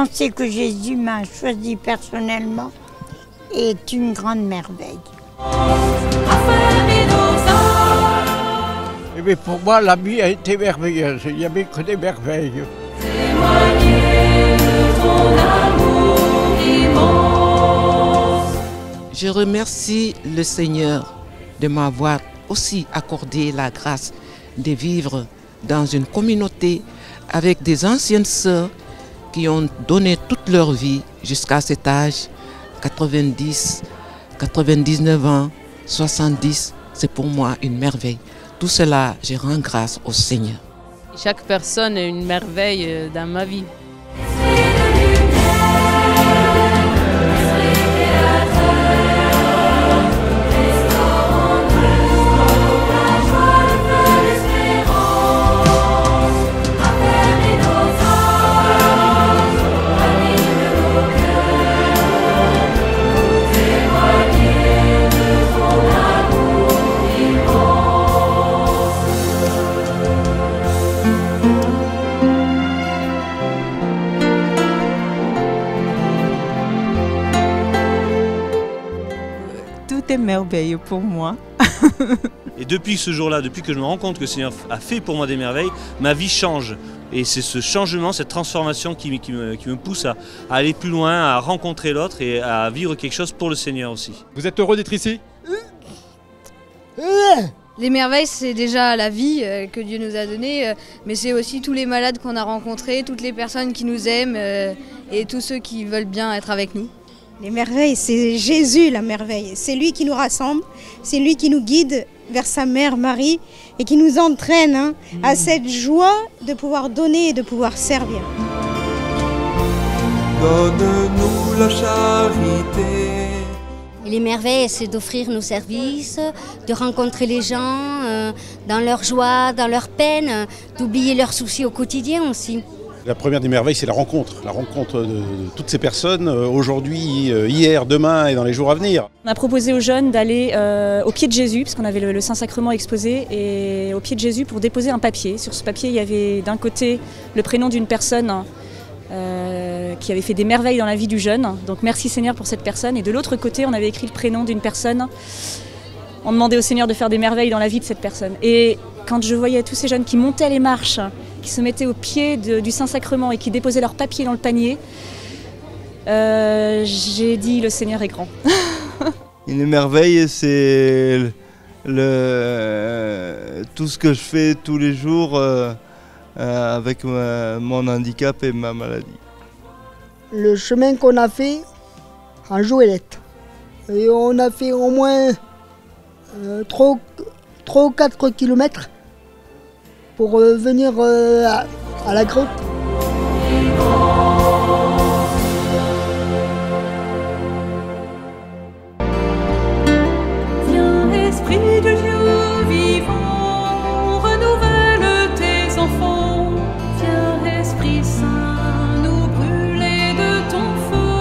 penser que Jésus m'a choisi personnellement est une grande merveille. Eh bien, pour moi, la vie a été merveilleuse. Il n'y avait que des merveilles. Je remercie le Seigneur de m'avoir aussi accordé la grâce de vivre dans une communauté avec des anciennes sœurs qui ont donné toute leur vie jusqu'à cet âge, 90, 99 ans, 70, c'est pour moi une merveille. Tout cela, je rends grâce au Seigneur. Chaque personne est une merveille dans ma vie. Tout est merveilleux pour moi. Et depuis ce jour-là, depuis que je me rends compte que le Seigneur a fait pour moi des merveilles, ma vie change. Et c'est ce changement, cette transformation qui me pousse à aller plus loin, à rencontrer l'autre et à vivre quelque chose pour le Seigneur aussi. Vous êtes heureux d'être ici ? Les merveilles, c'est déjà la vie que Dieu nous a donnée, mais c'est aussi tous les malades qu'on a rencontrés, toutes les personnes qui nous aiment et tous ceux qui veulent bien être avec nous. Les merveilles, c'est Jésus la merveille. C'est lui qui nous rassemble, c'est lui qui nous guide vers sa mère Marie et qui nous entraîne à cette joie de pouvoir donner et de pouvoir servir. Donne-nous la charité. Les merveilles, c'est d'offrir nos services, de rencontrer les gens dans leur joie, dans leur peine, d'oublier leurs soucis au quotidien aussi. La première des merveilles, c'est la rencontre de toutes ces personnes, aujourd'hui, hier, demain et dans les jours à venir. On a proposé aux jeunes d'aller au pied de Jésus, parce qu'on avait le Saint-Sacrement exposé, et au pied de Jésus pour déposer un papier. Sur ce papier, il y avait d'un côté le prénom d'une personne qui avait fait des merveilles dans la vie du jeune, donc merci Seigneur pour cette personne, et de l'autre côté, on avait écrit le prénom d'une personne. On demandait au Seigneur de faire des merveilles dans la vie de cette personne. Et quand je voyais tous ces jeunes qui montaient les marches, qui se mettaient au pied du Saint-Sacrement et qui déposaient leur papier dans le panier, j'ai dit le Seigneur est grand. Une merveille, c'est tout ce que je fais tous les jours avec mon handicap et ma maladie. Le chemin qu'on a fait en Joëlette. Et on a fait au moins 3 ou 4 kilomètres pour venir à la grotte. Viens, Esprit de Dieu vivant, renouvelle tes enfants. Viens, Esprit Saint, nous brûler de ton feu.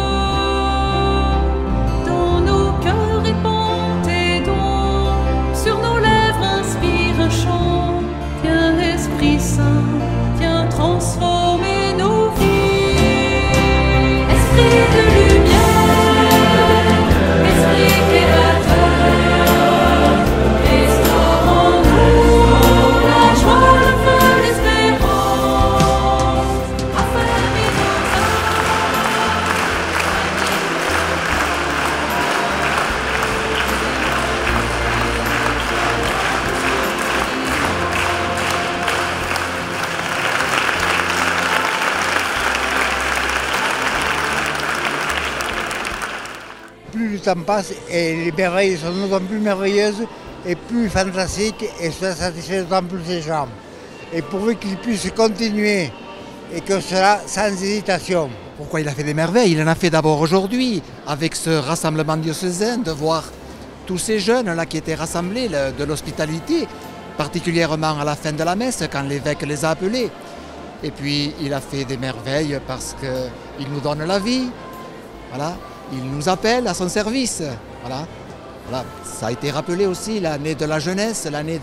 Dans nos cœurs répand tes dons, sur nos lèvres inspire un chant. Viens, Esprit Saint, viens transformer nos vies. Esprit de lumière, Esprit créateur, restaure en nous la joie, le feu, l'espérance. Affermis nos Plus le temps passe et les merveilles sont d'autant plus merveilleuses et plus fantastiques et cela satisfait d'autant plus les gens. Et pourvu qu'ils puissent continuer et que cela sans hésitation. Pourquoi il a fait des merveilles? Il en a fait d'abord aujourd'hui avec ce rassemblement diocésain, de voir tous ces jeunes là qui étaient rassemblés, de l'hospitalité, particulièrement à la fin de la messe quand l'évêque les a appelés. Et puis il a fait des merveilles parce qu'il nous donne la vie. Voilà. Il nous appelle à son service. Voilà. Voilà. Ça a été rappelé aussi, l'année de la jeunesse, l'année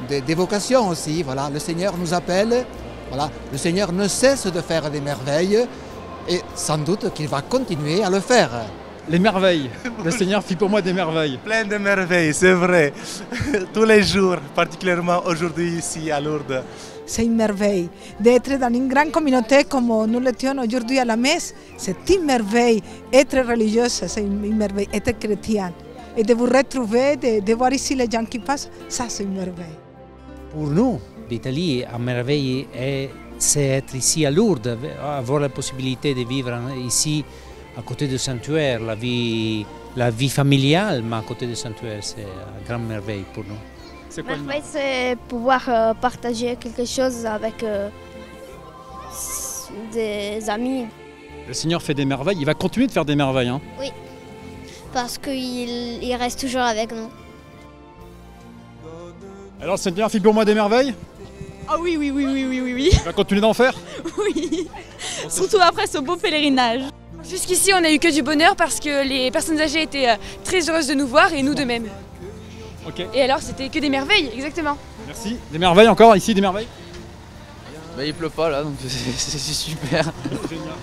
des vocations aussi. Voilà. Le Seigneur nous appelle. Voilà. Le Seigneur ne cesse de faire des merveilles. Et sans doute qu'il va continuer à le faire. Les merveilles. Le Seigneur fit pour moi des merveilles. Plein de merveilles, c'est vrai. Tous les jours, particulièrement aujourd'hui ici à Lourdes. C'est une merveille. D'être dans une grande communauté comme nous l'étions aujourd'hui à la messe, c'est une merveille. Être religieuse, c'est une merveille. Être chrétien. Et de vous retrouver, de voir ici les gens qui passent, ça c'est une merveille. Pour nous, l'Italie à merveille, c'est être ici à Lourdes, avoir la possibilité de vivre ici à côté du sanctuaire, la vie familiale, mais à côté du sanctuaire, c'est une grande merveille pour nous. C'est quoi merveille, c'est pouvoir partager quelque chose avec des amis. Le Seigneur fait des merveilles, il va continuer de faire des merveilles. Hein. Oui, parce qu'il reste toujours avec nous. Alors le Seigneur fit pour moi des merveilles? Ah oui. Il va continuer d'en faire? Oui, surtout après ce beau pèlerinage. Jusqu'ici, on n'a eu que du bonheur parce que les personnes âgées étaient très heureuses de nous voir et nous de même. Ok. Et alors, c'était que des merveilles, exactement. Merci. Des merveilles encore ici, des merveilles? Il pleut pas là, donc c'est super. Génial.